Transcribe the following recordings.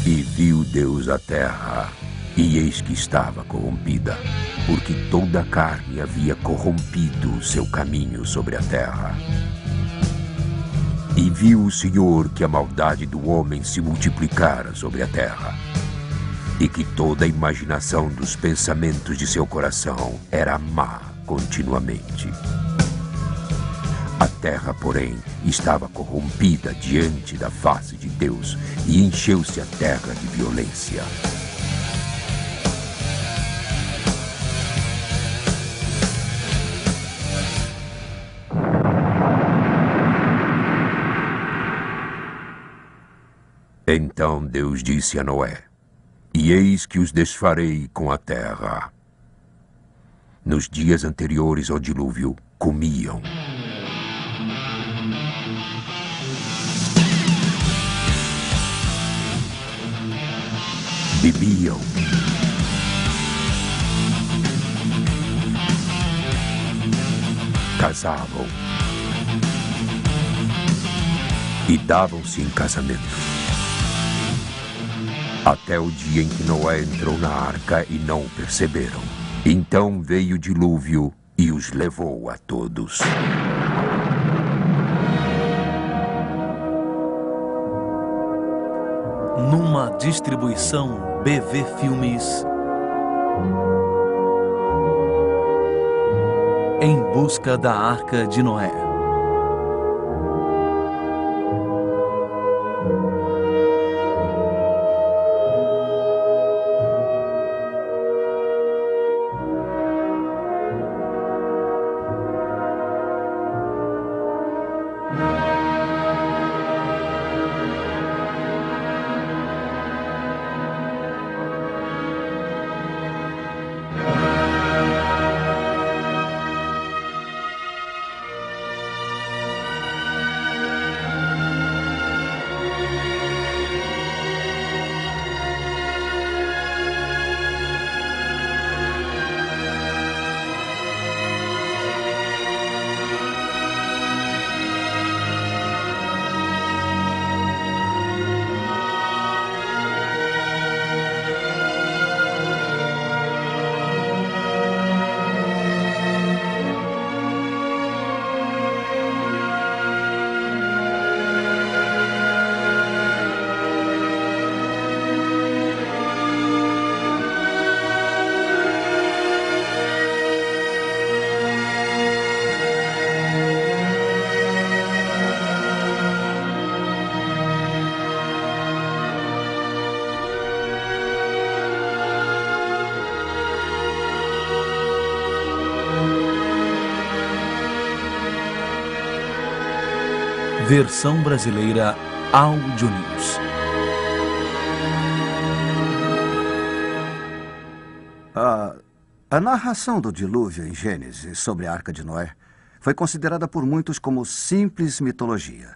E viu Deus a terra, e eis que estava corrompida, porque toda a carne havia corrompido o seu caminho sobre a terra. E viu o Senhor que a maldade do homem se multiplicara sobre a terra, e que toda a imaginação dos pensamentos de seu coração era má continuamente. A terra, porém, estava corrompida diante da face de Deus, e encheu-se a terra de violência. Então Deus disse a Noé: E eis que os desfarei com a terra. Nos dias anteriores ao dilúvio, comiam, bebiam, casavam e davam-se em casamento. Até o dia em que Noé entrou na arca e não o perceberam. Então veio o dilúvio e os levou a todos. Numa distribuição BV Filmes. Em busca da Arca de Noé. Versão brasileira Áudio News. A narração do dilúvio em Gênesis sobre a Arca de Noé foi considerada por muitos como simples mitologia,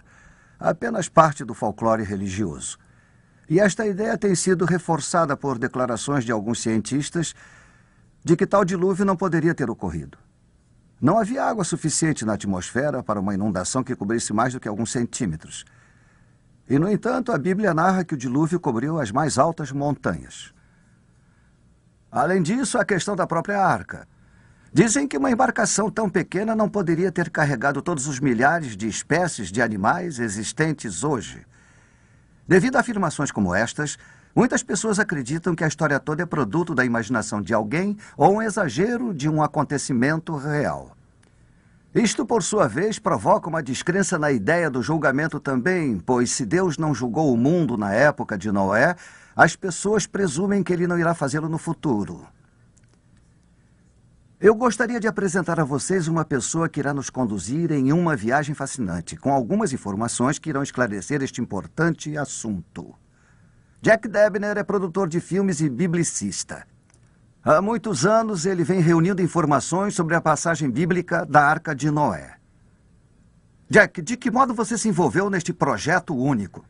apenas parte do folclore religioso. E esta ideia tem sido reforçada por declarações de alguns cientistas de que tal dilúvio não poderia ter ocorrido. Não havia água suficiente na atmosfera para uma inundação que cobrisse mais do que alguns centímetros. E, no entanto, a Bíblia narra que o dilúvio cobriu as mais altas montanhas. Além disso, a questão da própria arca. Dizem que uma embarcação tão pequena não poderia ter carregado todos os milhares de espécies de animais existentes hoje. Devido a afirmações como estas, muitas pessoas acreditam que a história toda é produto da imaginação de alguém ou um exagero de um acontecimento real. Isto, por sua vez, provoca uma descrença na ideia do julgamento também, pois se Deus não julgou o mundo na época de Noé, as pessoas presumem que ele não irá fazê-lo no futuro. Eu gostaria de apresentar a vocês uma pessoa que irá nos conduzir em uma viagem fascinante, com algumas informações que irão esclarecer este importante assunto. Jack Debner é produtor de filmes e biblicista. Há muitos anos ele vem reunindo informações sobre a passagem bíblica da Arca de Noé. Jack, de que modo você se envolveu neste projeto único?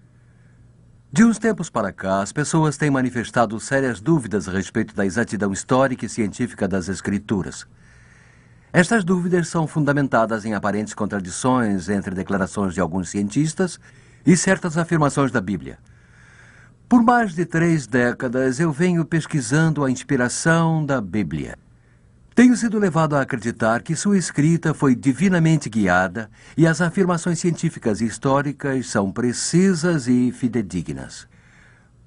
De uns tempos para cá, as pessoas têm manifestado sérias dúvidas a respeito da exatidão histórica e científica das Escrituras. Estas dúvidas são fundamentadas em aparentes contradições entre declarações de alguns cientistas e certas afirmações da Bíblia. Por mais de 3 décadas, eu venho pesquisando a inspiração da Bíblia. Tenho sido levado a acreditar que sua escrita foi divinamente guiada e as afirmações científicas e históricas são precisas e fidedignas.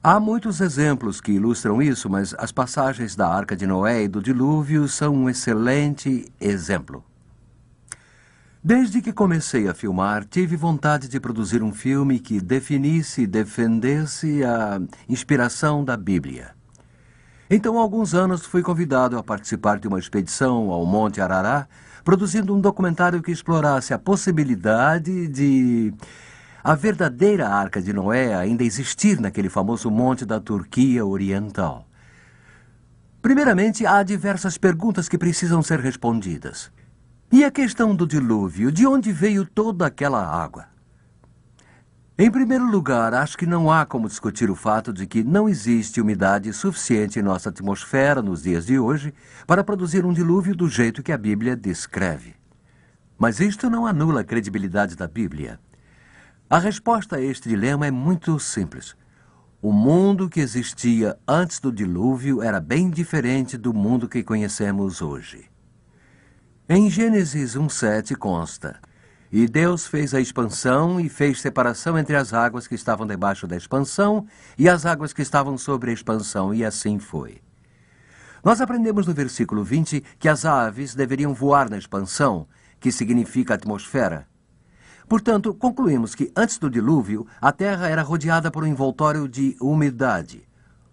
Há muitos exemplos que ilustram isso, mas as passagens da Arca de Noé e do Dilúvio são um excelente exemplo. Desde que comecei a filmar, tive vontade de produzir um filme que definisse e defendesse a inspiração da Bíblia. Então, há alguns anos, fui convidado a participar de uma expedição ao Monte Arará, produzindo um documentário que explorasse a possibilidade de a verdadeira Arca de Noé ainda existir naquele famoso monte da Turquia Oriental. Primeiramente, há diversas perguntas que precisam ser respondidas. E a questão do dilúvio? De onde veio toda aquela água? Em primeiro lugar, acho que não há como discutir o fato de que não existe umidade suficiente em nossa atmosfera nos dias de hoje para produzir um dilúvio do jeito que a Bíblia descreve. Mas isto não anula a credibilidade da Bíblia. A resposta a este dilema é muito simples. O mundo que existia antes do dilúvio era bem diferente do mundo que conhecemos hoje. Em Gênesis 1:7 consta: "E Deus fez a expansão e fez separação entre as águas que estavam debaixo da expansão e as águas que estavam sobre a expansão, e assim foi." Nós aprendemos no versículo 20 que as aves deveriam voar na expansão, que significa atmosfera. Portanto, concluímos que antes do dilúvio, a Terra era rodeada por um envoltório de umidade,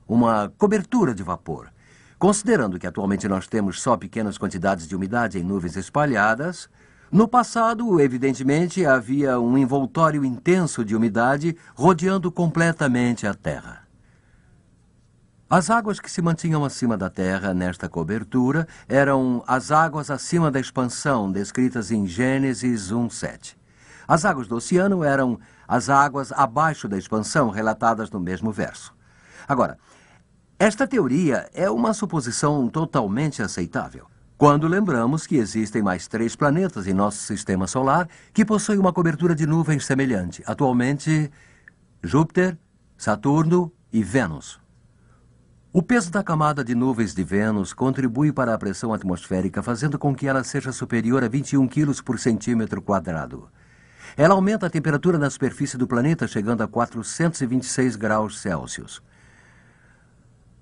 uma cobertura de vapor. Considerando que atualmente nós temos só pequenas quantidades de umidade em nuvens espalhadas, no passado, evidentemente, havia um envoltório intenso de umidade rodeando completamente a Terra. As águas que se mantinham acima da Terra nesta cobertura eram as águas acima da expansão, descritas em Gênesis 1:7. As águas do oceano eram as águas abaixo da expansão, relatadas no mesmo verso. Agora, esta teoria é uma suposição totalmente aceitável, quando lembramos que existem mais 3 planetas em nosso sistema solar que possuem uma cobertura de nuvens semelhante. Atualmente, Júpiter, Saturno e Vênus. O peso da camada de nuvens de Vênus contribui para a pressão atmosférica, fazendo com que ela seja superior a 21 quilos por centímetro quadrado. Ela aumenta a temperatura na superfície do planeta, chegando a 426 graus Celsius.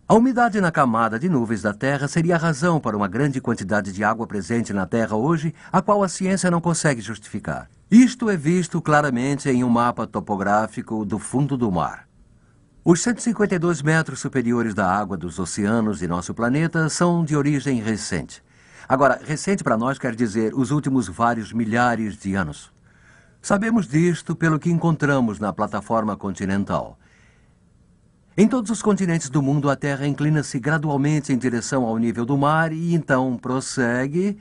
A umidade na camada de nuvens da Terra seria a razão para uma grande quantidade de água presente na Terra hoje, a qual a ciência não consegue justificar. Isto é visto claramente em um mapa topográfico do fundo do mar. Os 152 metros superiores da água dos oceanos de nosso planeta são de origem recente. Agora, recente para nós quer dizer os últimos vários milhares de anos. Sabemos disto pelo que encontramos na plataforma continental. Em todos os continentes do mundo, a Terra inclina-se gradualmente em direção ao nível do mar e então prossegue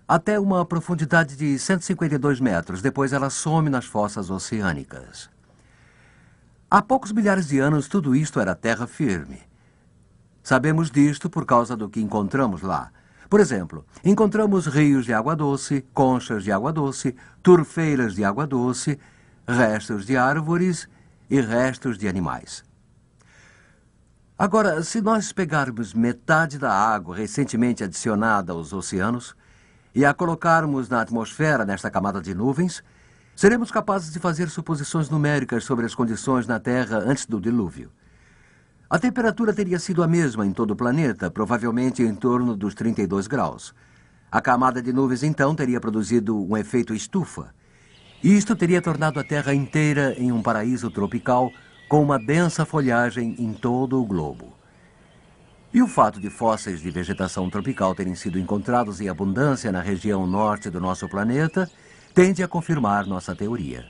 até uma profundidade de 152 metros. Depois ela some nas fossas oceânicas. Há poucos milhares de anos, tudo isto era terra firme. Sabemos disto por causa do que encontramos lá. Por exemplo, encontramos rios de água doce, conchas de água doce, turfeiras de água doce, restos de árvores e restos de animais. Agora, se nós pegarmos metade da água recentemente adicionada aos oceanos e a colocarmos na atmosfera, nesta camada de nuvens, seremos capazes de fazer suposições numéricas sobre as condições na Terra antes do dilúvio. A temperatura teria sido a mesma em todo o planeta, provavelmente em torno dos 32 graus. A camada de nuvens, então, teria produzido um efeito estufa. E isto teria tornado a Terra inteira em um paraíso tropical, com uma densa folhagem em todo o globo. E o fato de fósseis de vegetação tropical terem sido encontrados em abundância na região norte do nosso planeta tende a confirmar nossa teoria.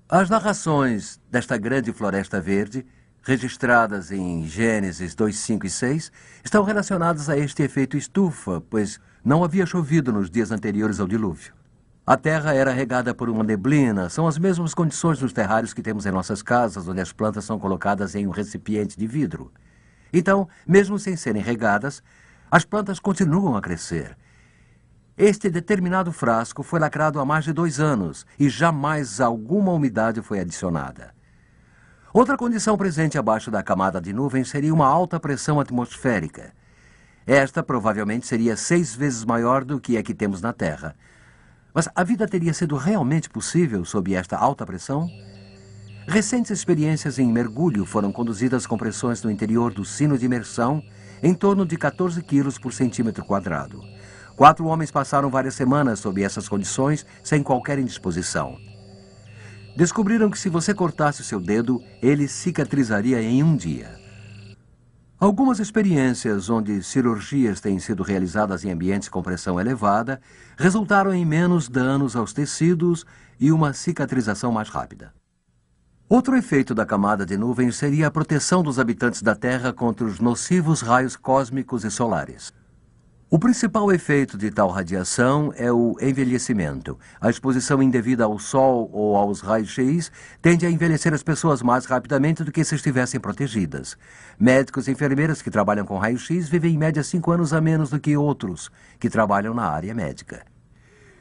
As narrações desta grande floresta verde, registradas em Gênesis 2, 5 e 6, estão relacionadas a este efeito estufa, pois não havia chovido nos dias anteriores ao dilúvio. A terra era regada por uma neblina. São as mesmas condições nos terrários que temos em nossas casas, onde as plantas são colocadas em um recipiente de vidro. Então, mesmo sem serem regadas, as plantas continuam a crescer. Este determinado frasco foi lacrado há mais de 2 anos e jamais alguma umidade foi adicionada. Outra condição presente abaixo da camada de nuvens seria uma alta pressão atmosférica. Esta provavelmente seria 6 vezes maior do que a que temos na Terra. Mas a vida teria sido realmente possível sob esta alta pressão? Recentes experiências em mergulho foram conduzidas com pressões no interior do sino de imersão em torno de 14 quilos por centímetro quadrado. 4 homens passaram várias semanas sob essas condições sem qualquer indisposição. Descobriram que se você cortasse o seu dedo, ele cicatrizaria em 1 dia. Algumas experiências onde cirurgias têm sido realizadas em ambientes com pressão elevada resultaram em menos danos aos tecidos e uma cicatrização mais rápida. Outro efeito da camada de nuvens seria a proteção dos habitantes da Terra contra os nocivos raios cósmicos e solares. O principal efeito de tal radiação é o envelhecimento. A exposição indevida ao Sol ou aos raios-x tende a envelhecer as pessoas mais rapidamente do que se estivessem protegidas. Médicos e enfermeiras que trabalham com raio-x vivem em média 5 anos a menos do que outros que trabalham na área médica.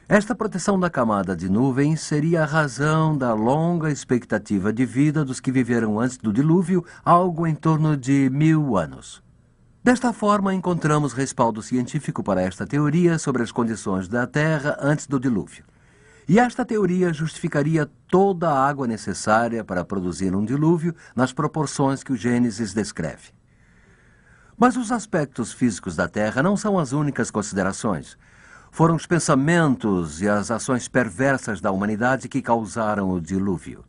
Esta proteção da camada de nuvens seria a razão da longa expectativa de vida dos que viveram antes do dilúvio, algo em torno de 1000 anos. Desta forma, encontramos respaldo científico para esta teoria sobre as condições da Terra antes do dilúvio. E esta teoria justificaria toda a água necessária para produzir um dilúvio nas proporções que o Gênesis descreve. Mas os aspectos físicos da Terra não são as únicas considerações. Foram os pensamentos e as ações perversas da humanidade que causaram o dilúvio.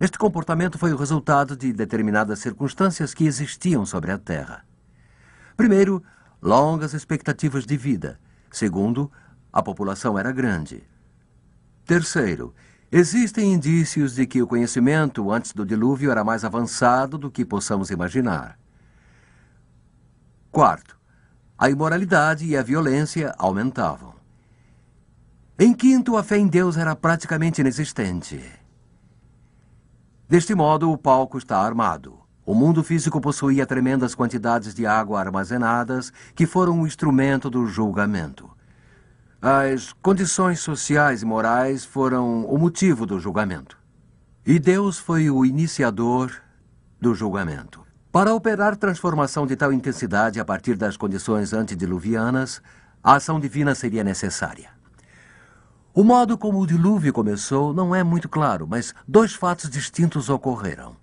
Este comportamento foi o resultado de determinadas circunstâncias que existiam sobre a Terra. Primeiro, longas expectativas de vida. Segundo, a população era grande. Terceiro, existem indícios de que o conhecimento antes do dilúvio era mais avançado do que possamos imaginar. Quarto, a imoralidade e a violência aumentavam. Em quinto, a fé em Deus era praticamente inexistente. Deste modo, o palco está armado. O mundo físico possuía tremendas quantidades de água armazenadas que foram o instrumento do julgamento. As condições sociais e morais foram o motivo do julgamento. E Deus foi o iniciador do julgamento. Para operar transformação de tal intensidade a partir das condições antediluvianas, a ação divina seria necessária. O modo como o dilúvio começou não é muito claro, mas 2 fatos distintos ocorreram.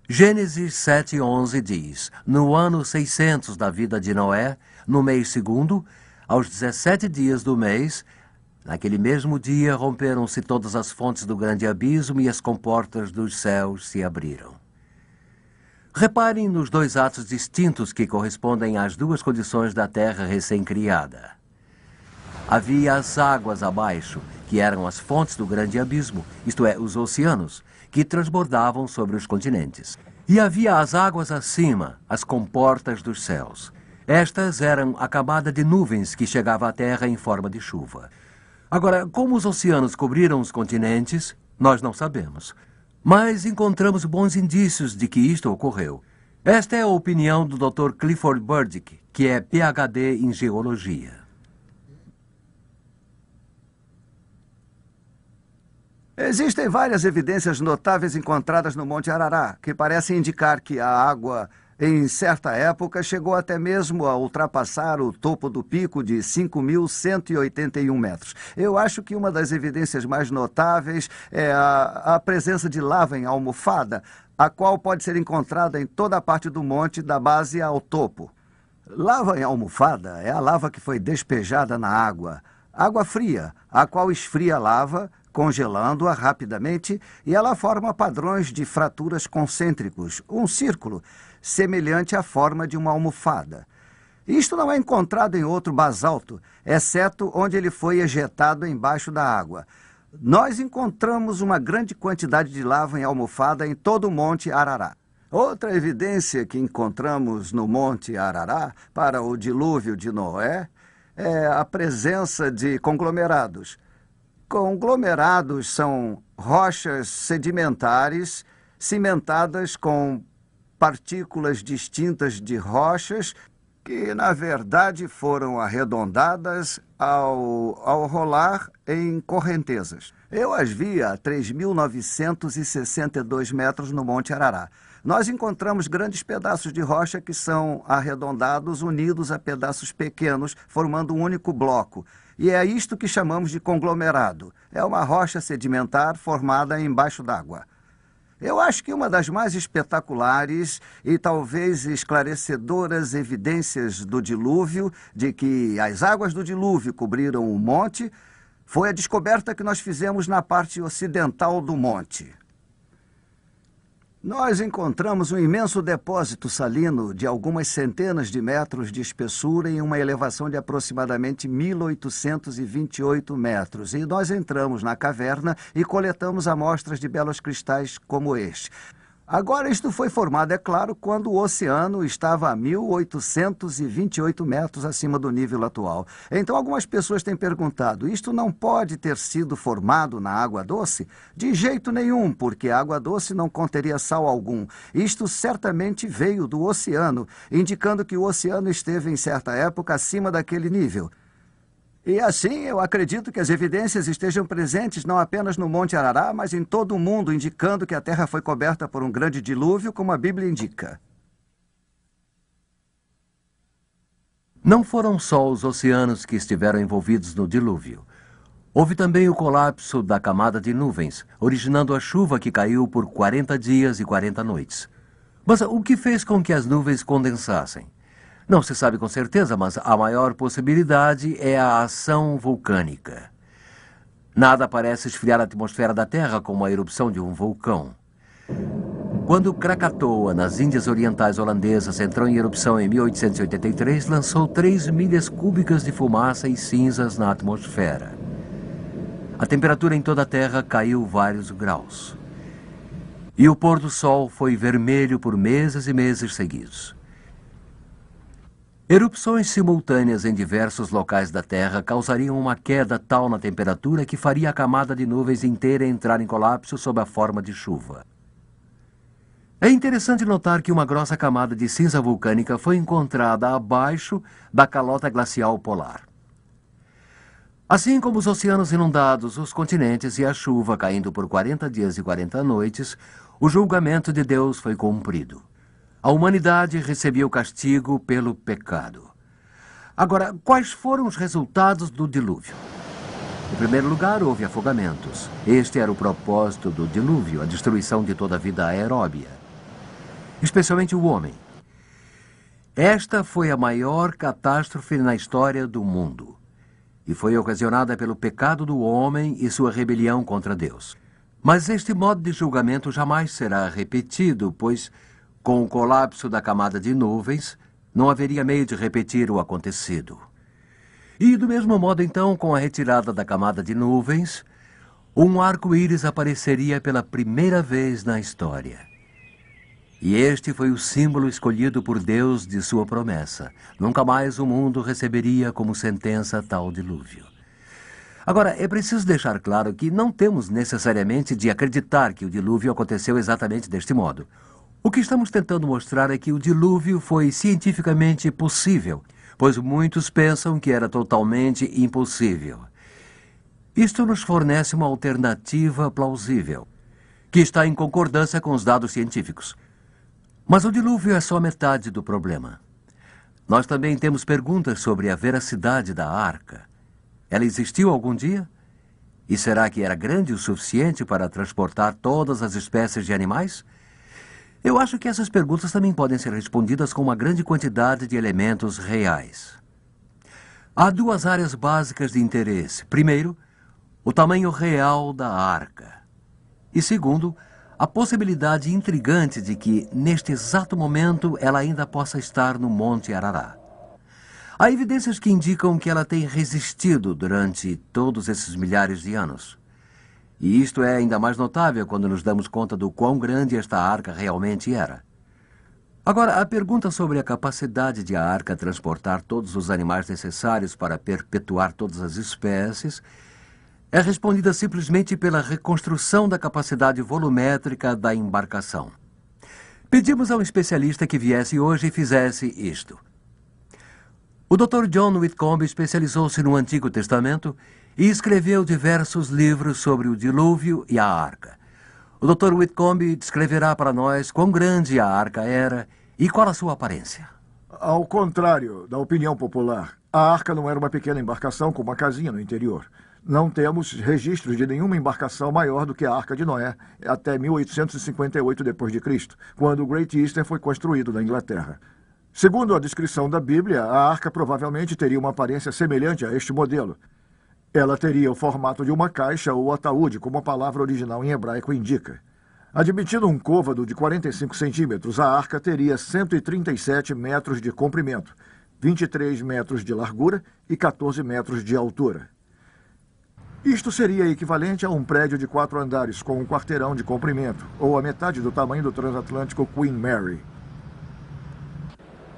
Gênesis 7:11 diz: no ano 600 da vida de Noé, no mês segundo, aos 17 dias do mês, naquele mesmo dia romperam-se todas as fontes do grande abismo e as comportas dos céus se abriram. Reparem nos 2 atos distintos que correspondem às 2 condições da terra recém-criada. Havia as águas abaixo, que eram as fontes do grande abismo, isto é, os oceanos, que transbordavam sobre os continentes. E havia as águas acima, as comportas dos céus. Estas eram a camada de nuvens que chegava à terra em forma de chuva. Agora, como os oceanos cobriram os continentes, nós não sabemos. Mas encontramos bons indícios de que isto ocorreu. Esta é a opinião do Dr. Clifford Burdick, que é PhD em geologia. Existem várias evidências notáveis encontradas no Monte Arará, que parecem indicar que a água, em certa época, chegou até mesmo a ultrapassar o topo do pico de 5.181 metros. Eu acho que uma das evidências mais notáveis é a presença de lava em almofada, a qual pode ser encontrada em toda a parte do monte, da base ao topo. Lava em almofada é a lava que foi despejada na água. Água fria, a qual esfria a lava, congelando-a rapidamente, e ela forma padrões de fraturas concêntricos, um círculo, semelhante à forma de uma almofada. Isto não é encontrado em outro basalto, exceto onde ele foi ejetado embaixo da água. Nós encontramos uma grande quantidade de lava em almofada em todo o Monte Arará. Outra evidência que encontramos no Monte Arará para o dilúvio de Noé é a presença de conglomerados. Conglomerados são rochas sedimentares cimentadas com partículas distintas de rochas que na verdade foram arredondadas ao rolar em correntezas. Eu as vi a 3.962 metros no Monte Arará. Nós encontramos grandes pedaços de rocha que são arredondados, unidos a pedaços pequenos, formando um único bloco. E é isto que chamamos de conglomerado. É uma rocha sedimentar formada embaixo d'água. Eu acho que uma das mais espetaculares e talvez esclarecedoras evidências do dilúvio, de que as águas do dilúvio cobriram o monte, foi a descoberta que nós fizemos na parte ocidental do monte. Nós encontramos um imenso depósito salino de algumas centenas de metros de espessura em uma elevação de aproximadamente 1.828 metros. E nós entramos na caverna e coletamos amostras de belos cristais como este. Agora, isto foi formado, é claro, quando o oceano estava a 1.828 metros acima do nível atual. Então, algumas pessoas têm perguntado, isto não pode ter sido formado na água doce? De jeito nenhum, porque a água doce não conteria sal algum. Isto certamente veio do oceano, indicando que o oceano esteve em certa época acima daquele nível. E assim, eu acredito que as evidências estejam presentes não apenas no Monte Arará, mas em todo o mundo, indicando que a Terra foi coberta por um grande dilúvio, como a Bíblia indica. Não foram só os oceanos que estiveram envolvidos no dilúvio. Houve também o colapso da camada de nuvens, originando a chuva que caiu por 40 dias e 40 noites. Mas o que fez com que as nuvens condensassem? Não se sabe com certeza, mas a maior possibilidade é a ação vulcânica. Nada parece esfriar a atmosfera da Terra como a erupção de um vulcão. Quando Krakatoa, nas Índias Orientais Holandesas, entrou em erupção em 1883, lançou 3 milhas cúbicas de fumaça e cinzas na atmosfera. A temperatura em toda a Terra caiu vários graus. E o pôr do sol foi vermelho por meses e meses seguidos. Erupções simultâneas em diversos locais da Terra causariam uma queda tal na temperatura que faria a camada de nuvens inteira entrar em colapso sob a forma de chuva. É interessante notar que uma grossa camada de cinza vulcânica foi encontrada abaixo da calota glacial polar. Assim como os oceanos inundados, os continentes e a chuva caindo por 40 dias e 40 noites, o julgamento de Deus foi cumprido. A humanidade recebia o castigo pelo pecado. Agora, quais foram os resultados do dilúvio? Em primeiro lugar, houve afogamentos. Este era o propósito do dilúvio, a destruição de toda a vida aeróbia, especialmente o homem. Esta foi a maior catástrofe na história do mundo e foi ocasionada pelo pecado do homem e sua rebelião contra Deus. Mas este modo de julgamento jamais será repetido, pois com o colapso da camada de nuvens, não haveria meio de repetir o acontecido. E, do mesmo modo, então, com a retirada da camada de nuvens, um arco-íris apareceria pela primeira vez na história. E este foi o símbolo escolhido por Deus de sua promessa. Nunca mais o mundo receberia como sentença tal dilúvio. Agora, é preciso deixar claro que não temos necessariamente de acreditar que o dilúvio aconteceu exatamente deste modo. O que estamos tentando mostrar é que o dilúvio foi cientificamente possível, pois muitos pensam que era totalmente impossível. Isto nos fornece uma alternativa plausível, que está em concordância com os dados científicos. Mas o dilúvio é só metade do problema. Nós também temos perguntas sobre a veracidade da arca. Ela existiu algum dia? E será que era grande o suficiente para transportar todas as espécies de animais? Eu acho que essas perguntas também podem ser respondidas com uma grande quantidade de elementos reais. Há 2 áreas básicas de interesse. Primeiro, o tamanho real da arca. E segundo, a possibilidade intrigante de que, neste exato momento, ela ainda possa estar no Monte Arará. Há evidências que indicam que ela tem resistido durante todos esses milhares de anos. E isto é ainda mais notável quando nos damos conta do quão grande esta arca realmente era. Agora, a pergunta sobre a capacidade de a arca transportar todos os animais necessários para perpetuar todas as espécies é respondida simplesmente pela reconstrução da capacidade volumétrica da embarcação. Pedimos a um especialista que viesse hoje e fizesse isto. O Dr. John Whitcomb especializou-se no Antigo Testamento e escreveu diversos livros sobre o dilúvio e a arca. O Dr. Whitcomb descreverá para nós quão grande a arca era e qual a sua aparência. Ao contrário da opinião popular, a arca não era uma pequena embarcação com uma casinha no interior. Não temos registros de nenhuma embarcação maior do que a Arca de Noé até 1858 d.C., quando o Great Eastern foi construído na Inglaterra. Segundo a descrição da Bíblia, a arca provavelmente teria uma aparência semelhante a este modelo. Ela teria o formato de uma caixa ou ataúde, como a palavra original em hebraico indica. Admitindo um côvado de 45 centímetros, a arca teria 137 metros de comprimento, 23 metros de largura e 14 metros de altura. Isto seria equivalente a um prédio de 4 andares com um quarteirão de comprimento, ou a metade do tamanho do transatlântico Queen Mary.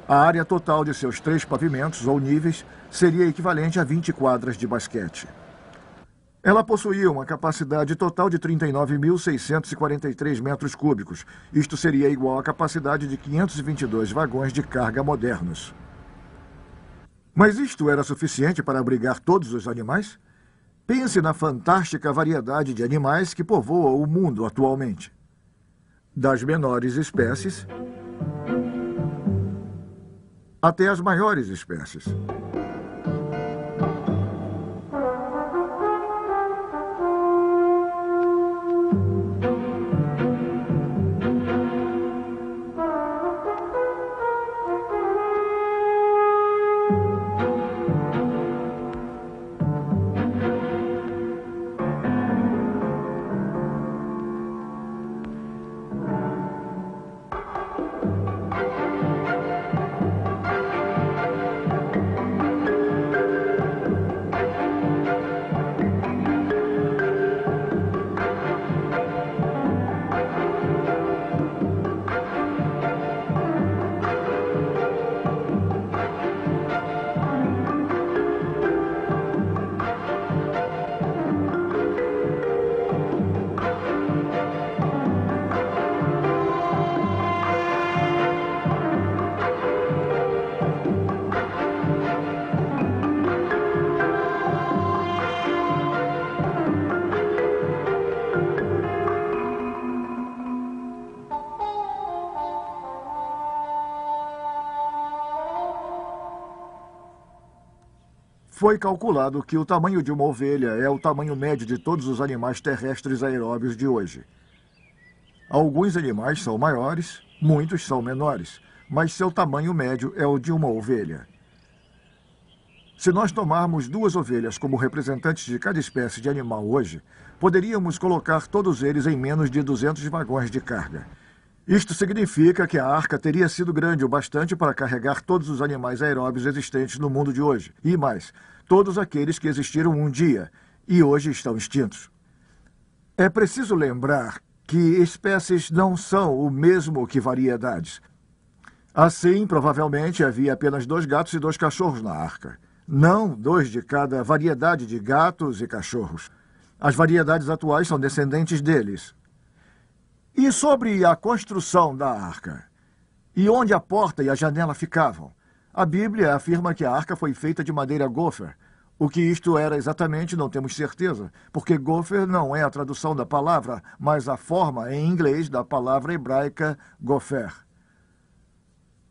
A área total de seus 3 pavimentos ou níveis seria equivalente a 20 quadras de basquete. Ela possuía uma capacidade total de 39.643 metros cúbicos. Isto seria igual à capacidade de 522 vagões de carga modernos. Mas isto era suficiente para abrigar todos os animais? Pense na fantástica variedade de animais que povoa o mundo atualmente. Das menores espécies até as maiores espécies. Foi calculado que o tamanho de uma ovelha é o tamanho médio de todos os animais terrestres aeróbios de hoje. Alguns animais são maiores, muitos são menores, mas seu tamanho médio é o de uma ovelha. Se nós tomarmos 2 ovelhas como representantes de cada espécie de animal hoje, poderíamos colocar todos eles em menos de 200 vagões de carga. Isto significa que a arca teria sido grande o bastante para carregar todos os animais aeróbios existentes no mundo de hoje. E mais, todos aqueles que existiram um dia e hoje estão extintos. É preciso lembrar que espécies não são o mesmo que variedades. Assim, provavelmente, havia apenas 2 gatos e 2 cachorros na arca. Não 2 de cada variedade de gatos e cachorros. As variedades atuais são descendentes deles. E sobre a construção da arca? E onde a porta e a janela ficavam? A Bíblia afirma que a arca foi feita de madeira gopher. O que isto era exatamente não temos certeza, porque gopher não é a tradução da palavra, mas a forma em inglês da palavra hebraica gopher.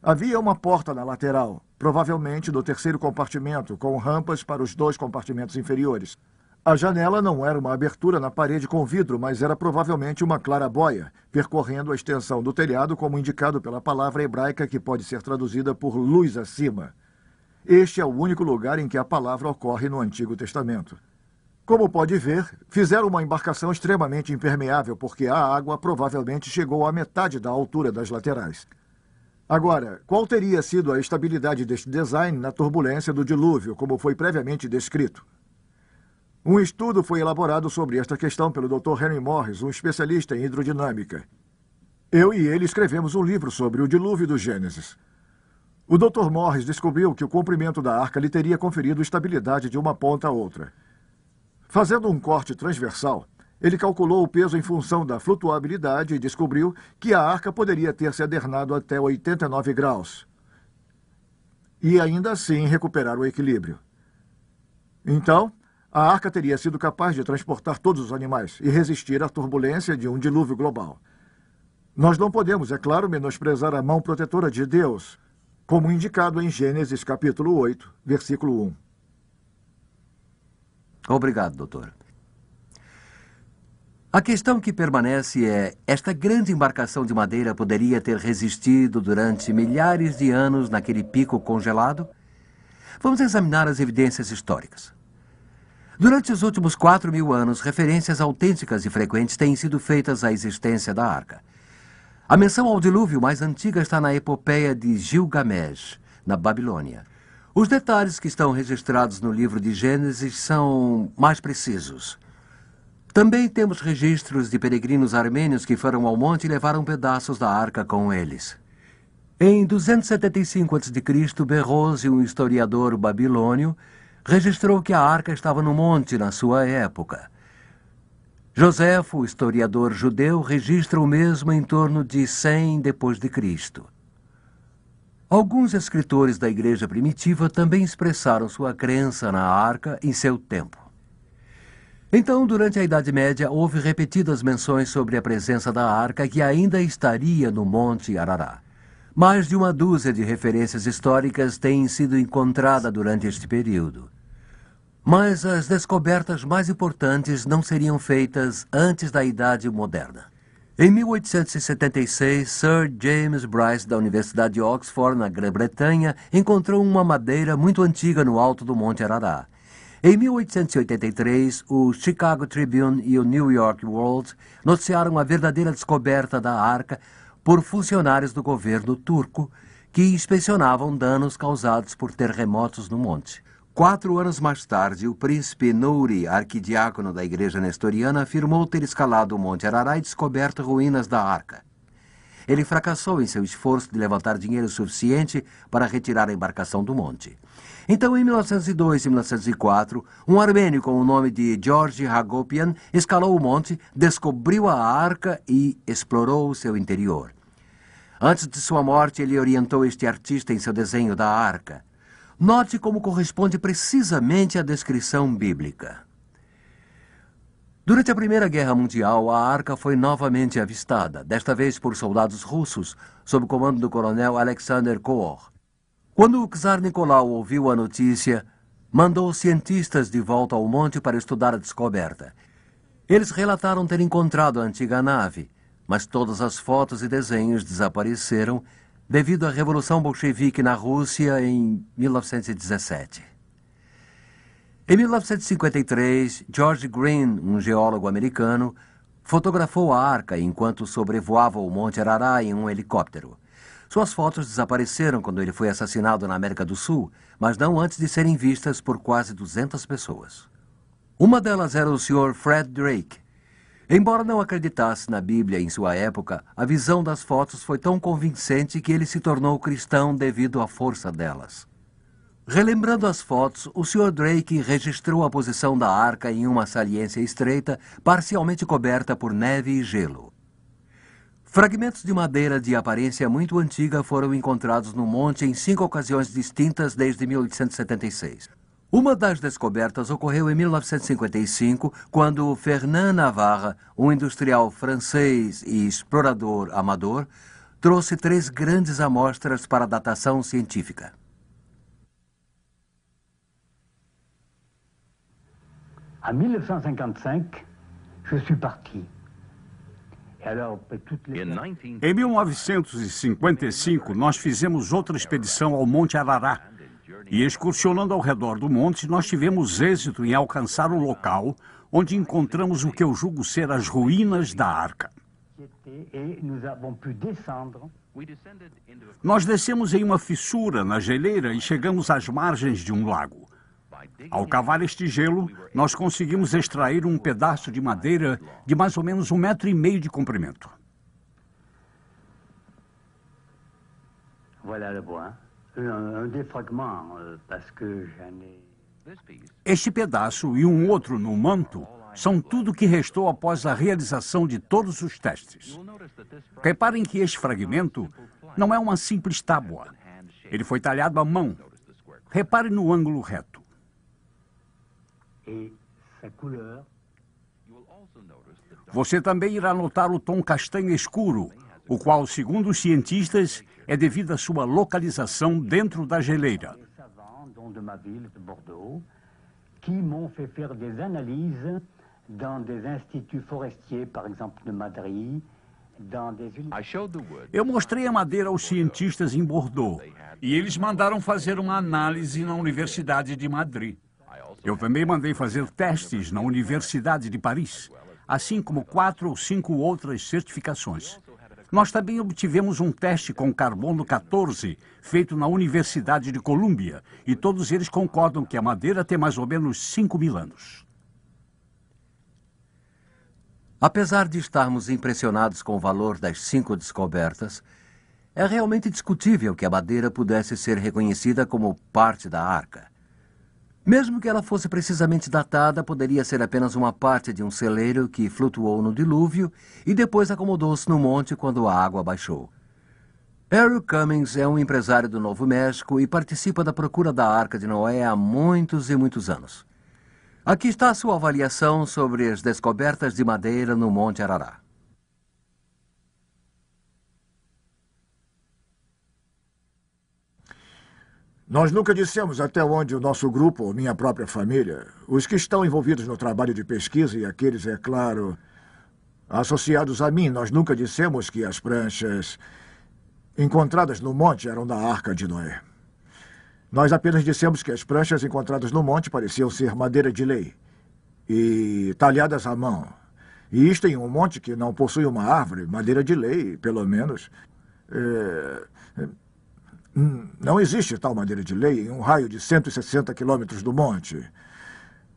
Havia uma porta na lateral, provavelmente no 3º compartimento, com rampas para os 2 compartimentos inferiores. A janela não era uma abertura na parede com vidro, mas era provavelmente uma claraboia, percorrendo a extensão do telhado como indicado pela palavra hebraica que pode ser traduzida por luz acima. Este é o único lugar em que a palavra ocorre no Antigo Testamento. Como pode ver, fizeram uma embarcação extremamente impermeável, porque a água provavelmente chegou à metade da altura das laterais. Agora, qual teria sido a estabilidade deste design na turbulência do dilúvio, como foi previamente descrito? Um estudo foi elaborado sobre esta questão pelo Dr. Henry Morris, um especialista em hidrodinâmica. Eu e ele escrevemos um livro sobre o dilúvio do Gênesis. O Dr. Morris descobriu que o comprimento da arca lhe teria conferido estabilidade de uma ponta a outra. Fazendo um corte transversal, ele calculou o peso em função da flutuabilidade e descobriu que a arca poderia ter se adernado até 89 graus. e ainda assim recuperar o equilíbrio. Então, a arca teria sido capaz de transportar todos os animais e resistir à turbulência de um dilúvio global. Nós não podemos, é claro, menosprezar a mão protetora de Deus, como indicado em Gênesis capítulo 8, versículo 1. Obrigado, doutor. A questão que permanece é: esta grande embarcação de madeira poderia ter resistido durante milhares de anos naquele pico congelado? Vamos examinar as evidências históricas. Durante os últimos 4.000 anos, referências autênticas e frequentes têm sido feitas à existência da arca. A menção ao dilúvio mais antiga está na epopeia de Gilgamesh, na Babilônia. Os detalhes que estão registrados no livro de Gênesis são mais precisos. Também temos registros de peregrinos armênios que foram ao monte e levaram pedaços da arca com eles. Em 275 a.C., Berrose, um historiador babilônio, registrou que a arca estava no monte na sua época. Joséfo, historiador judeu, registra o mesmo em torno de 100 d.C. Alguns escritores da igreja primitiva também expressaram sua crença na arca em seu tempo. Então, durante a Idade Média, houve repetidas menções sobre a presença da arca que ainda estaria no Monte Arará. Mais de uma dúzia de referências históricas têm sido encontradas durante este período. Mas as descobertas mais importantes não seriam feitas antes da Idade Moderna. Em 1876, Sir James Bryce, da Universidade de Oxford, na Grã-Bretanha, encontrou uma madeira muito antiga no alto do Monte Arará. Em 1883, o Chicago Tribune e o New York World noticiaram a verdadeira descoberta da arca por funcionários do governo turco que inspecionavam danos causados por terremotos no monte. 4 anos mais tarde, o príncipe Nouri, arquidiácono da igreja nestoriana, afirmou ter escalado o Monte Arará e descoberto ruínas da arca. Ele fracassou em seu esforço de levantar dinheiro suficiente para retirar a embarcação do monte. Então, em 1902 e 1904, um armênio com o nome de George Hagopian escalou o monte, descobriu a arca e explorou o seu interior. Antes de sua morte, ele orientou este artista em seu desenho da arca. Note como corresponde precisamente à descrição bíblica. Durante a Primeira Guerra Mundial, a arca foi novamente avistada, desta vez por soldados russos, sob o comando do coronel Alexander Koor. Quando o czar Nicolau ouviu a notícia, mandou cientistas de volta ao monte para estudar a descoberta. Eles relataram ter encontrado a antiga nave, mas todas as fotos e desenhos desapareceram devido à Revolução Bolchevique na Rússia em 1917. Em 1953, George Green, um geólogo americano, fotografou a arca enquanto sobrevoava o Monte Arará em um helicóptero. Suas fotos desapareceram quando ele foi assassinado na América do Sul, mas não antes de serem vistas por quase 200 pessoas. Uma delas era o Sr. Fred Drake. Embora não acreditasse na Bíblia em sua época, a visão das fotos foi tão convincente que ele se tornou cristão devido à força delas. Relembrando as fotos, o Sr. Drake registrou a posição da arca em uma saliência estreita, parcialmente coberta por neve e gelo. Fragmentos de madeira de aparência muito antiga foram encontrados no monte em 5 ocasiões distintas desde 1876. Uma das descobertas ocorreu em 1955, quando Fernand Navarre, um industrial francês e explorador amador, trouxe 3 grandes amostras para datação científica. En 1955, je suis parti. Em 1955, nós fizemos outra expedição ao Monte Arará. E excursionando ao redor do monte, nós tivemos êxito em alcançar o local onde encontramos o que eu julgo ser as ruínas da arca. Nós descemos em uma fissura na geleira e chegamos às margens de um lago. Ao cavar este gelo, nós conseguimos extrair um pedaço de madeira de mais ou menos 1,5 metro de comprimento. Este pedaço e um outro no manto são tudo que restou após a realização de todos os testes. Reparem que este fragmento não é uma simples tábua. Ele foi talhado à mão Repare no ângulo reto. Et sa couleur. Você também irá notar o tom castanho escuro, o qual, segundo os cientistas, é devido à sua localização dentro da geleira. Des savants, dont de ma ville de Bordeaux, qui m'ont fait faire des analyses dans des instituts forestiers, par exemple de Madrid, dans des Eu mostrei a madeira aos cientistas em Bordeaux e eles mandaram fazer uma análise na Universidade de Madrid. Eu também mandei fazer testes na Universidade de Paris, assim como 4 ou 5 outras certificações. Nós também obtivemos um teste com carbono 14, feito na Universidade de Colômbia, e todos eles concordam que a madeira tem mais ou menos 5.000 anos. Apesar de estarmos impressionados com o valor das 5 descobertas, é realmente discutível que a madeira pudesse ser reconhecida como parte da arca. Mesmo que ela fosse precisamente datada, poderia ser apenas uma parte de um celeiro que flutuou no dilúvio e depois acomodou-se no monte quando a água baixou. Harry Cummings é um empresário do Novo México e participa da procura da Arca de Noé há muitos e muitos anos. Aqui está a sua avaliação sobre as descobertas de madeira no Monte Arará. Nós nunca dissemos até onde o nosso grupo ou minha própria família, os que estão envolvidos no trabalho de pesquisa e aqueles, é claro, associados a mim, nós nunca dissemos que as pranchas encontradas no monte eram da Arca de Noé. Nós apenas dissemos que as pranchas encontradas no monte pareciam ser madeira de lei e talhadas à mão. E isto em um monte que não possui uma árvore, madeira de lei, pelo menos. Não existe tal madeira de lei em um raio de 160 quilômetros do monte.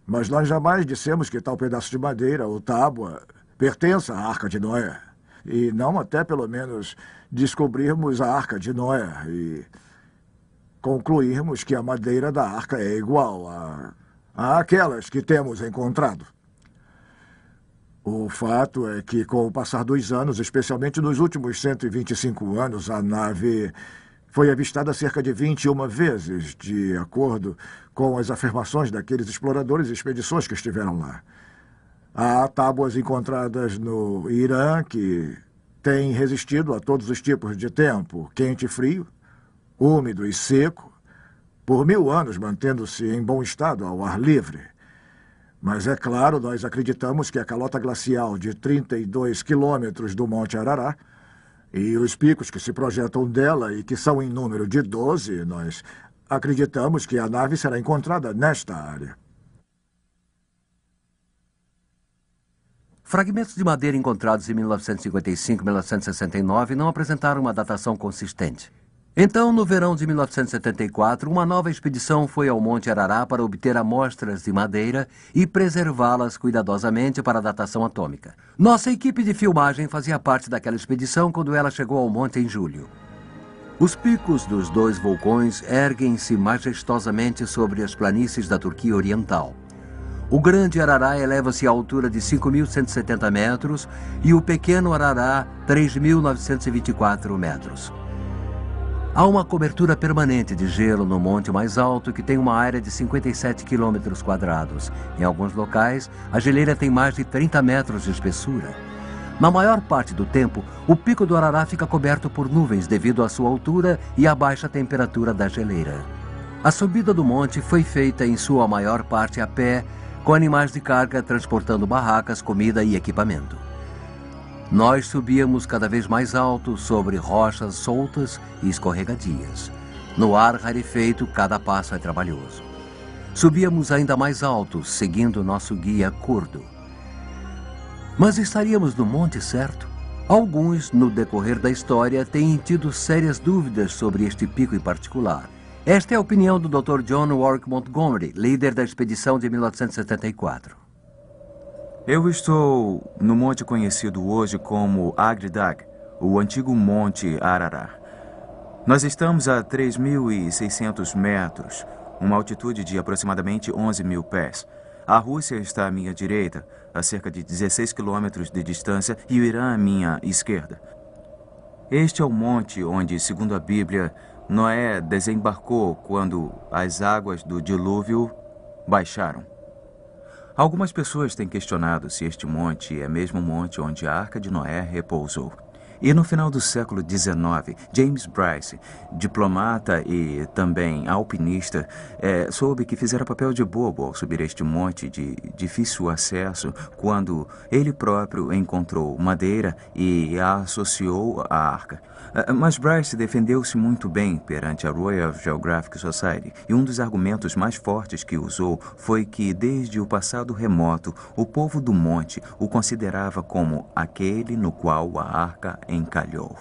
Mas nós jamais dissemos que tal pedaço de madeira ou tábua pertença à Arca de Noé. E não até, pelo menos, descobrirmos a Arca de Noé e concluirmos que a madeira da arca é igual àquelas que temos encontrado. O fato é que, com o passar dos anos, especialmente nos últimos 125 anos, a nave foi avistada cerca de 21 vezes, de acordo com as afirmações daqueles exploradores e expedições que estiveram lá. Há tábuas encontradas no Irã que têm resistido a todos os tipos de tempo, quente e frio, úmido e seco, por 1000 anos mantendo-se em bom estado ao ar livre. Mas, é claro, nós acreditamos que a calota glacial de 32 quilômetros do Monte Arará e os picos que se projetam dela e que são em número de 12, nós acreditamos que a nave será encontrada nesta área. Fragmentos de madeira encontrados em 1955 e 1969 não apresentaram uma datação consistente. Então, no verão de 1974, uma nova expedição foi ao Monte Arará para obter amostras de madeira e preservá-las cuidadosamente para a datação atômica. Nossa equipe de filmagem fazia parte daquela expedição quando ela chegou ao monte em julho. Os picos dos 2 vulcões erguem-se majestosamente sobre as planícies da Turquia Oriental. O Grande Arará eleva-se à altura de 5.170 metros e o Pequeno Arará, 3.924 metros. Há uma cobertura permanente de gelo no monte mais alto que tem uma área de 57 quilômetros quadrados. Em alguns locais, a geleira tem mais de 30 metros de espessura. Na maior parte do tempo, o pico do Arará fica coberto por nuvens devido à sua altura e à baixa temperatura da geleira. A subida do monte foi feita em sua maior parte a pé, com animais de carga transportando barracas, comida e equipamento. Nós subíamos cada vez mais alto sobre rochas soltas e escorregadias. No ar rarefeito, cada passo é trabalhoso. Subíamos ainda mais alto, seguindo nosso guia curdo. Mas estaríamos no monte certo? Alguns, no decorrer da história, têm tido sérias dúvidas sobre este pico em particular. Esta é a opinião do Dr. John Warwick Montgomery, líder da expedição de 1974. Eu estou no monte conhecido hoje como Agridag, o antigo Monte Arará. Nós estamos a 3.600 metros, uma altitude de aproximadamente 11.000 pés. A Rússia está à minha direita, a cerca de 16 quilômetros de distância, e o Irã à minha esquerda. Este é o monte onde, segundo a Bíblia, Noé desembarcou quando as águas do dilúvio baixaram. Algumas pessoas têm questionado se este monte é mesmo o monte onde a Arca de Noé repousou. E no final do século XIX, James Bryce, diplomata e também alpinista, soube que fizera papel de bobo ao subir este monte de difícil acesso quando ele próprio encontrou madeira e a associou à arca. Mas Bryce defendeu-se muito bem perante a Royal Geographic Society, e um dos argumentos mais fortes que usou foi que, desde o passado remoto, o povo do monte o considerava como aquele no qual a arca encalhou.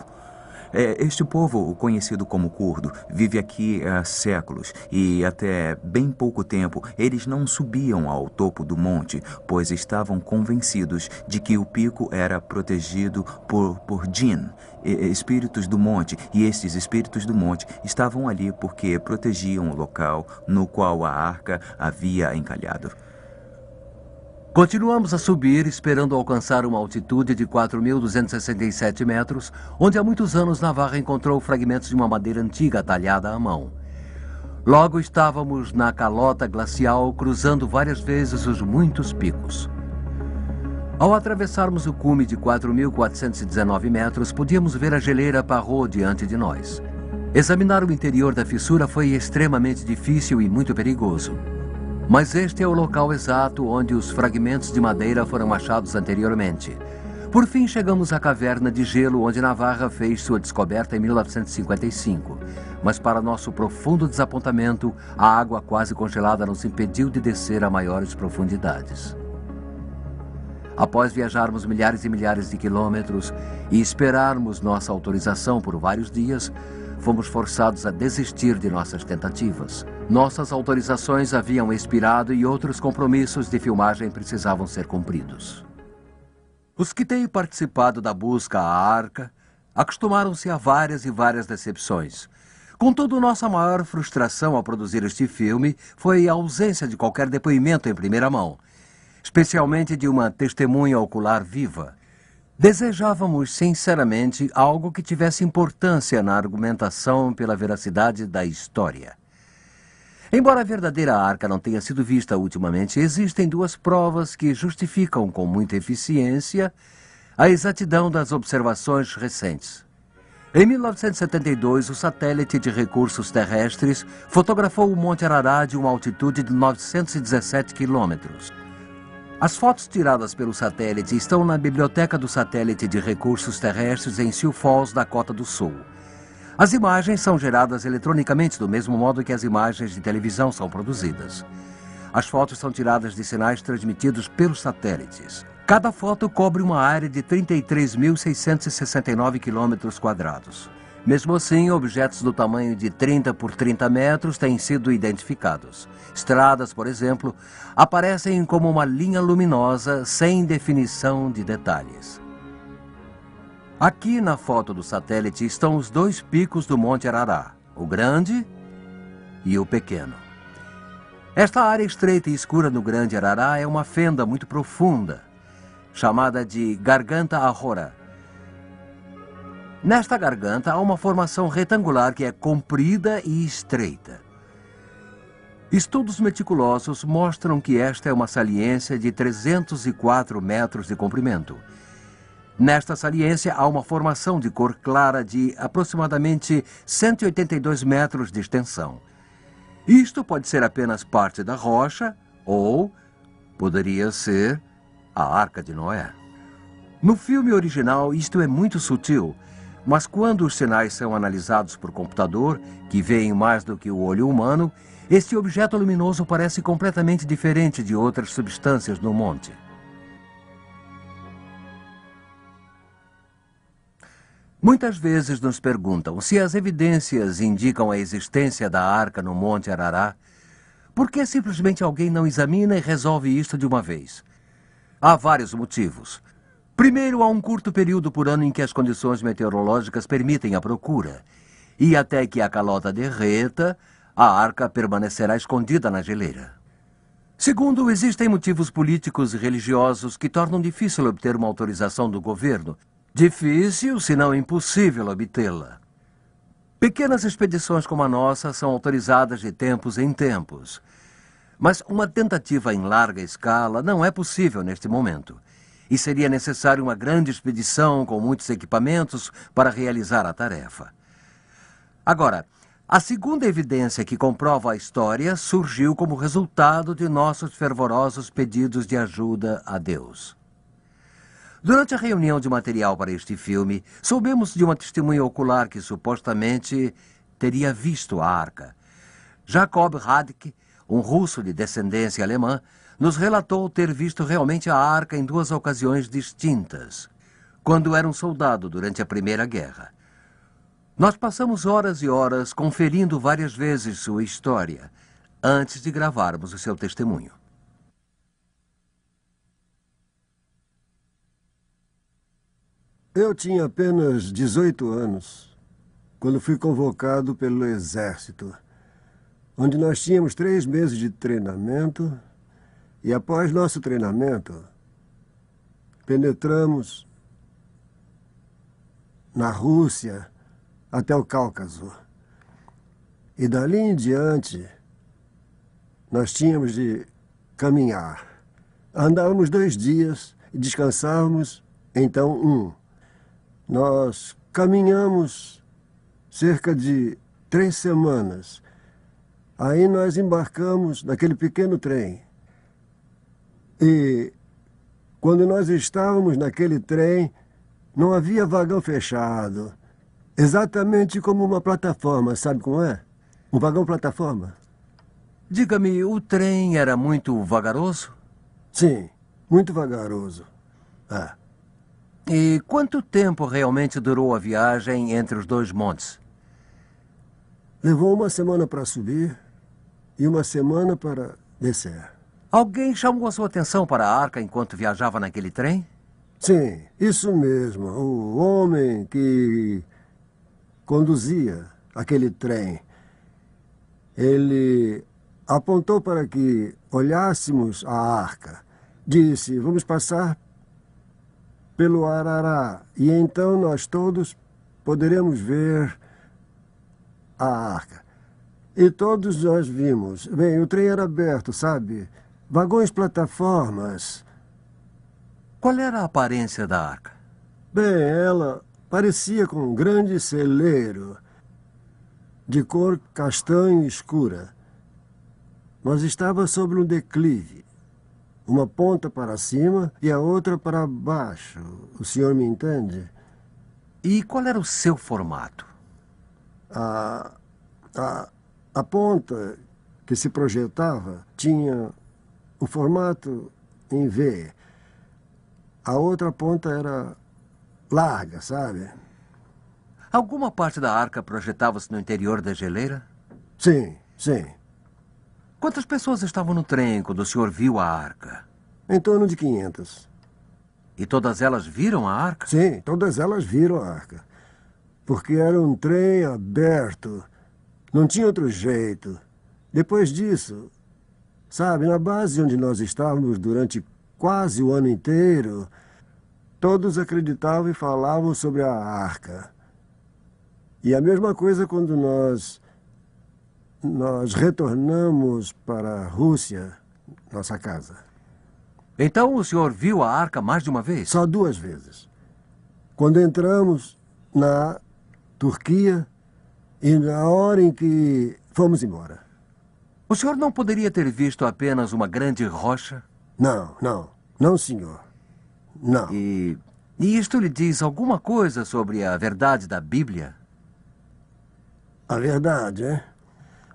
Este povo, conhecido como curdo, vive aqui há séculos e até bem pouco tempo eles não subiam ao topo do monte, pois estavam convencidos de que o pico era protegido por Jinn, espíritos do monte, e estes espíritos do monte estavam ali porque protegiam o local no qual a arca havia encalhado. Continuamos a subir, esperando alcançar uma altitude de 4.267 metros, onde há muitos anos Navarra encontrou fragmentos de uma madeira antiga talhada à mão. Logo estávamos na calota glacial, cruzando várias vezes os muitos picos. Ao atravessarmos o cume de 4.419 metros, podíamos ver a geleira Parrot diante de nós. Examinar o interior da fissura foi extremamente difícil e muito perigoso. Mas este é o local exato onde os fragmentos de madeira foram achados anteriormente. Por fim, chegamos à caverna de gelo onde Navarra fez sua descoberta em 1955. Mas, para nosso profundo desapontamento, a água quase congelada nos impediu de descer a maiores profundidades. Após viajarmos milhares e milhares de quilômetros e esperarmos nossa autorização por vários dias, fomos forçados a desistir de nossas tentativas. Nossas autorizações haviam expirado e outros compromissos de filmagem precisavam ser cumpridos. Os que têm participado da busca à arca acostumaram-se a várias e várias decepções. Contudo, nossa maior frustração ao produzir este filme foi a ausência de qualquer depoimento em primeira mão, especialmente de uma testemunha ocular viva. Desejávamos, sinceramente, algo que tivesse importância na argumentação pela veracidade da história. Embora a verdadeira arca não tenha sido vista ultimamente, existem duas provas que justificam com muita eficiência a exatidão das observações recentes. Em 1972, o satélite de recursos terrestres fotografou o Monte Arará de uma altitude de 917 quilômetros. As fotos tiradas pelo satélite estão na Biblioteca do Satélite de Recursos Terrestres em Sioux Falls, Dakota do Sul. As imagens são geradas eletronicamente do mesmo modo que as imagens de televisão são produzidas. As fotos são tiradas de sinais transmitidos pelos satélites. Cada foto cobre uma área de 33.669 km². Mesmo assim, objetos do tamanho de 30 por 30 metros têm sido identificados. Estradas, por exemplo, aparecem como uma linha luminosa sem definição de detalhes. Aqui na foto do satélite estão os dois picos do Monte Arará, o grande e o pequeno. Esta área estreita e escura no Grande Arará é uma fenda muito profunda, chamada de Garganta Ahora. Nesta garganta há uma formação retangular que é comprida e estreita. Estudos meticulosos mostram que esta é uma saliência de 304 metros de comprimento. Nesta saliência há uma formação de cor clara de aproximadamente 182 metros de extensão. Isto pode ser apenas parte da rocha ou poderia ser a Arca de Noé. No filme original isto é muito sutil, mas quando os sinais são analisados por computador, que veem mais do que o olho humano, este objeto luminoso parece completamente diferente de outras substâncias no monte. Muitas vezes nos perguntam se as evidências indicam a existência da arca no Monte Arará, por que simplesmente alguém não examina e resolve isto de uma vez? Há vários motivos. Primeiro, há um curto período por ano em que as condições meteorológicas permitem a procura. E até que a calota derreta, a arca permanecerá escondida na geleira. Segundo, existem motivos políticos e religiosos que tornam difícil obter uma autorização do governo. Difícil, se não impossível, obtê-la. Pequenas expedições como a nossa são autorizadas de tempos em tempos. Mas uma tentativa em larga escala não é possível neste momento. E seria necessário uma grande expedição com muitos equipamentos para realizar a tarefa. Agora, a segunda evidência que comprova a história surgiu como resultado de nossos fervorosos pedidos de ajuda a Deus. Durante a reunião de material para este filme, soubemos de uma testemunha ocular que supostamente teria visto a arca. Jakob Radke, um russo de descendência alemã, nos relatou ter visto realmente a arca em 2 ocasiões distintas, quando era um soldado durante a Primeira Guerra. Nós passamos horas e horas conferindo várias vezes sua história, antes de gravarmos o seu testemunho. Eu tinha apenas 18 anos, quando fui convocado pelo Exército, onde nós tínhamos 3 meses de treinamento e, após nosso treinamento, penetramos na Rússia até o Cáucaso. E dali em diante, nós tínhamos de caminhar. Andávamos 2 dias e descansávamos, então 1. Nós caminhamos cerca de 3 semanas. Aí nós embarcamos naquele pequeno trem. E quando nós estávamos naquele trem, não havia vagão fechado. Exatamente como uma plataforma, sabe como é? Um vagão-plataforma. Diga-me, o trem era muito vagaroso? Sim, muito vagaroso. E quanto tempo realmente durou a viagem entre os 2 montes? Levou 1 semana para subir e 1 semana para descer. Alguém chamou a sua atenção para a arca enquanto viajava naquele trem? Sim, isso mesmo. O homem que conduzia aquele trem, ele apontou para que olhássemos a arca. Disse, vamos passar pelo Arará, e então nós todos poderemos ver a arca. E todos nós vimos. Bem, o trem era aberto, sabe? Vagões, plataformas. Qual era a aparência da arca? Bem, ela parecia com um grande celeiro de cor castanho escura. Mas estava sobre um declive. Uma ponta para cima e a outra para baixo. O senhor me entende? E qual era o seu formato? A ponta que se projetava tinha o formato em V. A outra ponta era larga, sabe? Alguma parte da arca projetava-se no interior da geleira? Sim, sim. Quantas pessoas estavam no trem quando o senhor viu a arca? Em torno de 500. E todas elas viram a arca? Sim, todas elas viram a arca. Porque era um trem aberto. Não tinha outro jeito. Depois disso, sabe, na base onde nós estávamos durante quase o ano inteiro, todos acreditavam e falavam sobre a arca. E a mesma coisa quando nós retornamos para a Rússia, nossa casa. Então o senhor viu a arca mais de uma vez? Só 2 vezes. Quando entramos na Turquia e na hora em que fomos embora. O senhor não poderia ter visto apenas uma grande rocha? Não, senhor. Não. E isto lhe diz alguma coisa sobre a verdade da Bíblia? A verdade, é?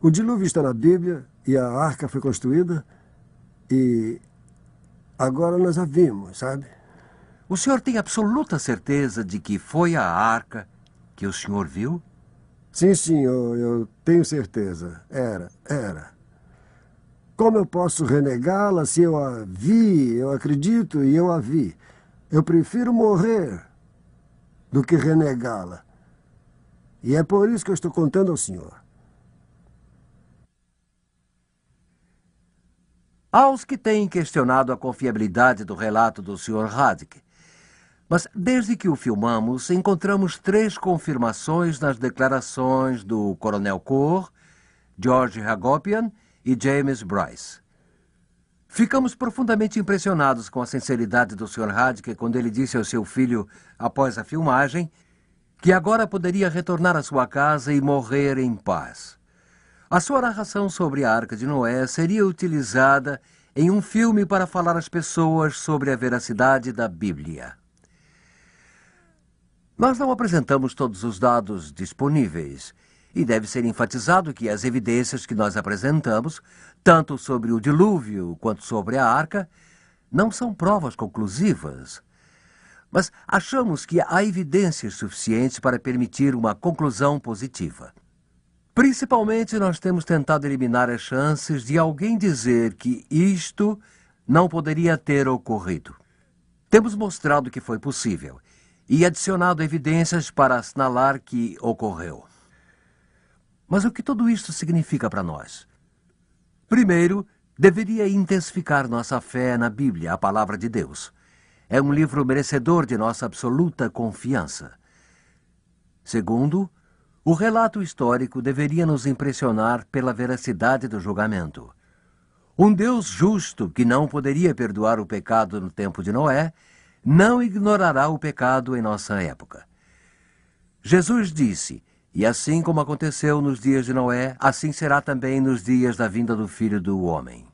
O dilúvio está na Bíblia e a arca foi construída e agora nós a vimos, sabe? O senhor tem absoluta certeza de que foi a arca que o senhor viu? Sim, senhor, eu tenho certeza. Era. Como eu posso renegá-la se eu a vi, eu acredito e eu a vi? Eu prefiro morrer do que renegá-la. E é por isso que eu estou contando ao senhor. Aos que têm questionado a confiabilidade do relato do Sr. Radke, Mas desde que o filmamos, encontramos 3 confirmações nas declarações do Coronel Corr, George Hagopian e James Bryce. Ficamos profundamente impressionados com a sinceridade do Sr. Hadke quando ele disse ao seu filho, após a filmagem, que agora poderia retornar à sua casa e morrer em paz. A sua narração sobre a Arca de Noé seria utilizada em um filme para falar às pessoas sobre a veracidade da Bíblia. Nós não apresentamos todos os dados disponíveis, e deve ser enfatizado que as evidências que nós apresentamos, tanto sobre o dilúvio quanto sobre a arca, não são provas conclusivas. Mas achamos que há evidências suficientes para permitir uma conclusão positiva. Principalmente, nós temos tentado eliminar as chances de alguém dizer que isto não poderia ter ocorrido. Temos mostrado que foi possível e adicionado evidências para assinalar que ocorreu. Mas o que tudo isto significa para nós? Primeiro, deveria intensificar nossa fé na Bíblia, a Palavra de Deus. É um livro merecedor de nossa absoluta confiança. Segundo, o relato histórico deveria nos impressionar pela veracidade do julgamento. Um Deus justo que não poderia perdoar o pecado no tempo de Noé, não ignorará o pecado em nossa época. Jesus disse, e assim como aconteceu nos dias de Noé, assim será também nos dias da vinda do Filho do Homem.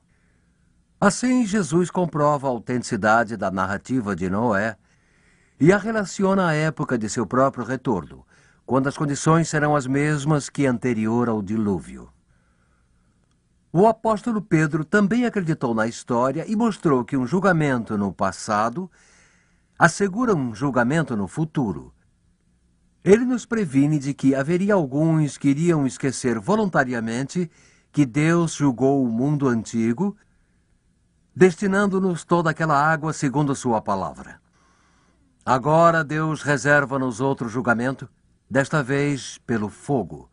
Assim, Jesus comprova a autenticidade da narrativa de Noé e a relaciona à época de seu próprio retorno, quando as condições serão as mesmas que anterior ao dilúvio. O apóstolo Pedro também acreditou na história e mostrou que um julgamento no passado assegura um julgamento no futuro. Ele nos previne de que haveria alguns que iriam esquecer voluntariamente que Deus julgou o mundo antigo, destinando-nos toda aquela água segundo sua palavra. Agora Deus reserva-nos outro julgamento, desta vez pelo fogo.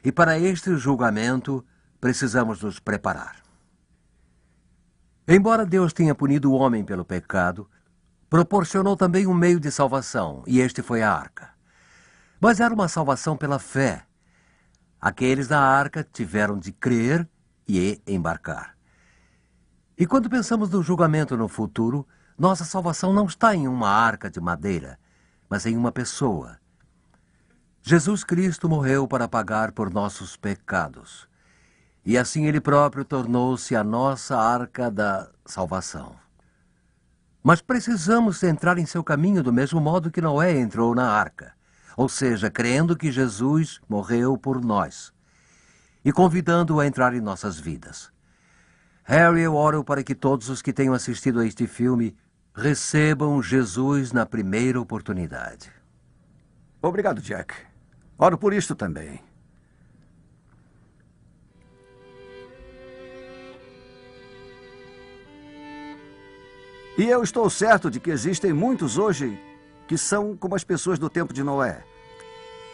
E para este julgamento precisamos nos preparar. Embora Deus tenha punido o homem pelo pecado, proporcionou também um meio de salvação, e este foi a arca. Mas era uma salvação pela fé. Aqueles da arca tiveram de crer e embarcar. E quando pensamos no julgamento no futuro, nossa salvação não está em uma arca de madeira, mas em uma pessoa. Jesus Cristo morreu para pagar por nossos pecados. E assim Ele próprio tornou-se a nossa arca da salvação. Mas precisamos entrar em seu caminho do mesmo modo que Noé entrou na arca, ou seja, crendo que Jesus morreu por nós e convidando-o a entrar em nossas vidas. Harry, eu oro para que todos os que tenham assistido a este filme recebam Jesus na primeira oportunidade. Obrigado, Jack. Oro por isto também. E eu estou certo de que existem muitos hoje que são como as pessoas do tempo de Noé.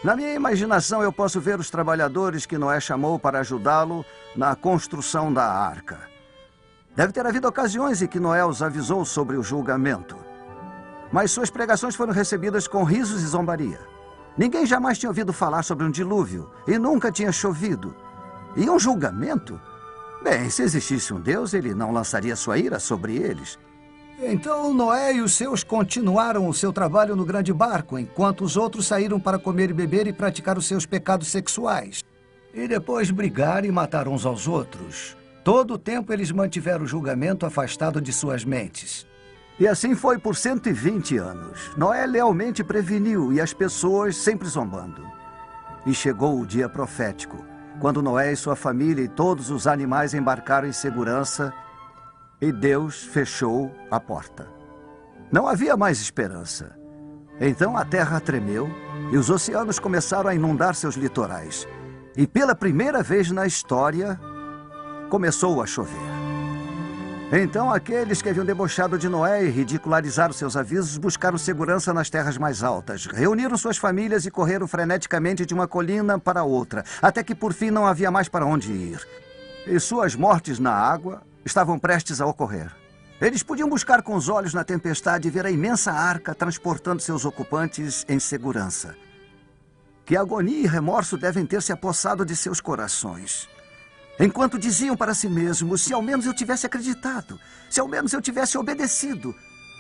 Na minha imaginação, eu posso ver os trabalhadores que Noé chamou para ajudá-lo na construção da arca. Deve ter havido ocasiões em que Noé os avisou sobre o julgamento. Mas suas pregações foram recebidas com risos e zombaria. Ninguém jamais tinha ouvido falar sobre um dilúvio e nunca tinha chovido. E um julgamento? Bem, se existisse um Deus, ele não lançaria sua ira sobre eles. Então Noé e os seus continuaram o seu trabalho no grande barco, enquanto os outros saíram para comer e beber e praticar os seus pecados sexuais. E depois brigar e matar uns aos outros. Todo o tempo eles mantiveram o julgamento afastado de suas mentes. E assim foi por 120 anos. Noé lealmente preveniu e as pessoas sempre zombando. E chegou o dia profético, quando Noé e sua família e todos os animais embarcaram em segurança e Deus fechou a porta. Não havia mais esperança. Então a terra tremeu e os oceanos começaram a inundar seus litorais. E pela primeira vez na história, começou a chover. Então aqueles que haviam debochado de Noé e ridicularizado seus avisos buscaram segurança nas terras mais altas. Reuniram suas famílias e correram freneticamente de uma colina para outra, até que por fim não havia mais para onde ir. E suas mortes na água estavam prestes a ocorrer. Eles podiam buscar com os olhos na tempestade e ver a imensa arca transportando seus ocupantes em segurança. Que agonia e remorso devem ter se apossado de seus corações. Enquanto diziam para si mesmos, se ao menos eu tivesse acreditado, se ao menos eu tivesse obedecido,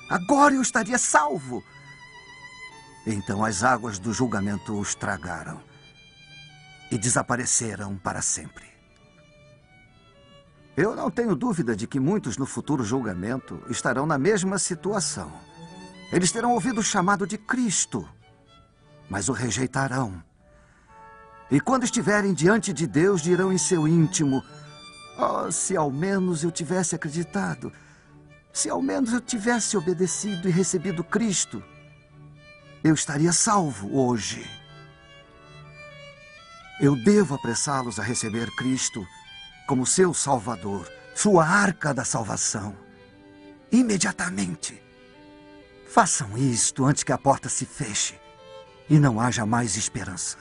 agora eu estaria salvo. Então as águas do julgamento os tragaram e desapareceram para sempre. Eu não tenho dúvida de que muitos no futuro julgamento estarão na mesma situação. Eles terão ouvido o chamado de Cristo, mas o rejeitarão. E quando estiverem diante de Deus, dirão em seu íntimo: oh, se ao menos eu tivesse acreditado, se ao menos eu tivesse obedecido e recebido Cristo, eu estaria salvo hoje. Eu devo apressá-los a receber Cristo como seu Salvador, sua arca da salvação, imediatamente. Façam isto antes que a porta se feche e não haja mais esperança.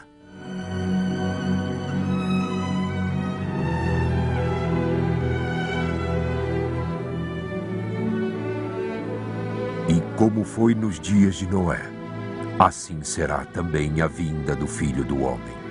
E como foi nos dias de Noé, assim será também a vinda do Filho do Homem.